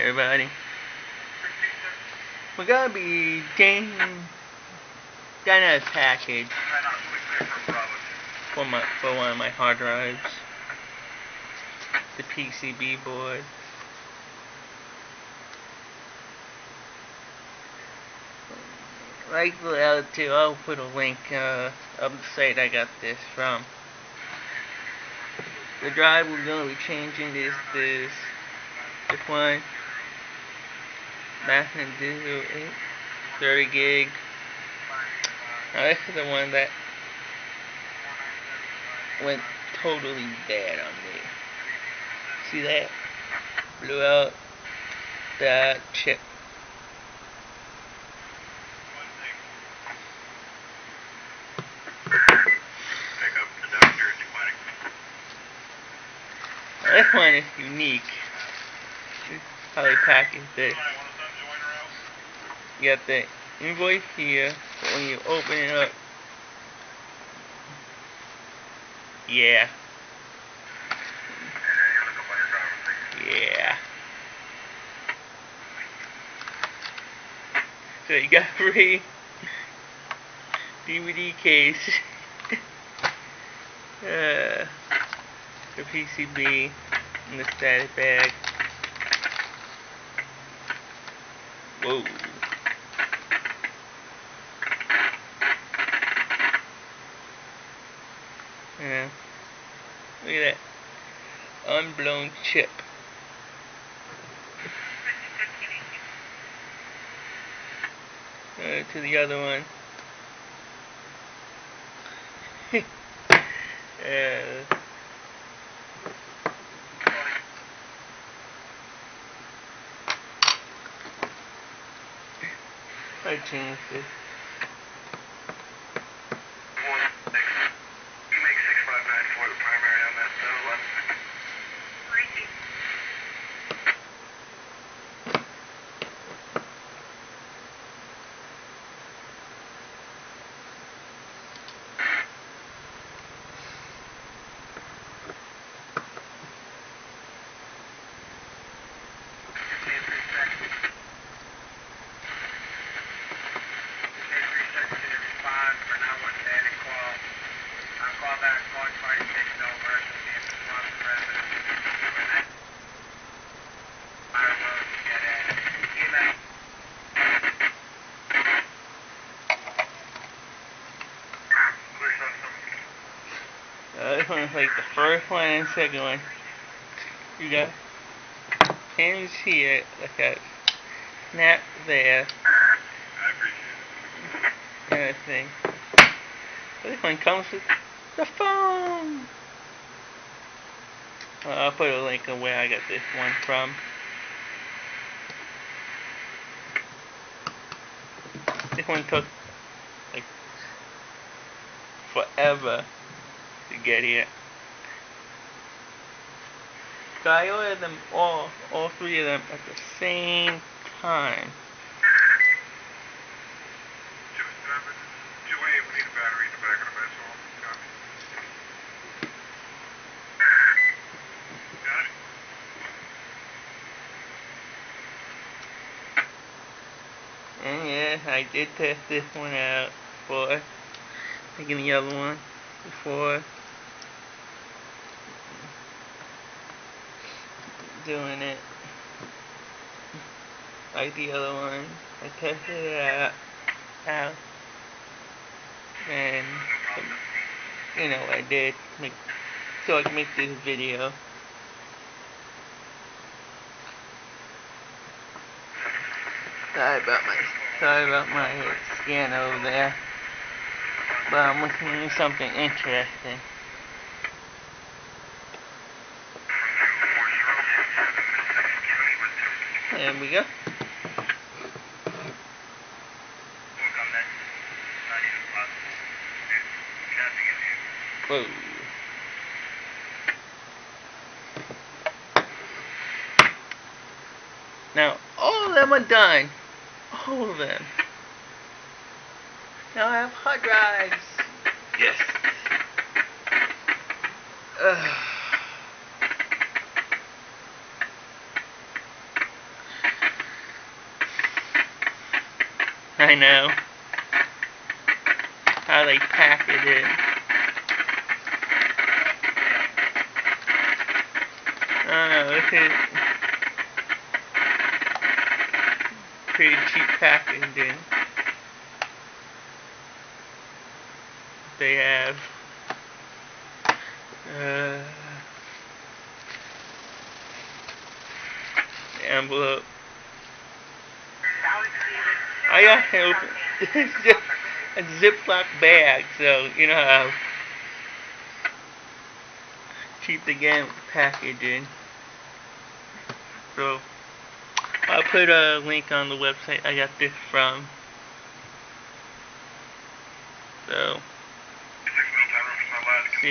everybody. We're gonna be getting a package for one of my hard drives, the PCB board. Like the other two, I'll put a link of the site I got this from. The drive we're going to be changing is this one, Math and Digital 8, 30 gig. Now this is the one that went totally bad on me. See that? Blew out that chip. This one is unique. This is how they package it. You got the invoice here, but when you open it up, yeah. So you got free DVD case, the PCB, and the static bag. Whoa. Yeah. Look at that. Unblown chip. To the other one. I changed it. You make 659 for the primary on that 11. This one is like the first one and second one. You got pins here, like a snap there. I appreciate it. And everything. This one comes with the phone. I'll put a link on where I got this one from. This one took like forever to get here. So I ordered them all three of them at the same time. We need a battery in the back of the vessel. Got it? And yeah, I did test this one out before making the other one before doing it like the other one. I tested it out and you know I did so I can make this video. Sorry about my skin over there, but I'm looking at something interesting. There we go. Whoa. Now, all of them are done. All of them. Now I have hard drives. Yes. I know. How they pack it in. I don't know, this is pretty cheap packaging. They have the envelope. I got to open. It's just a Ziploc bag, so you know how cheap they get with the packaging. So I'll put a link on the website I got this from. So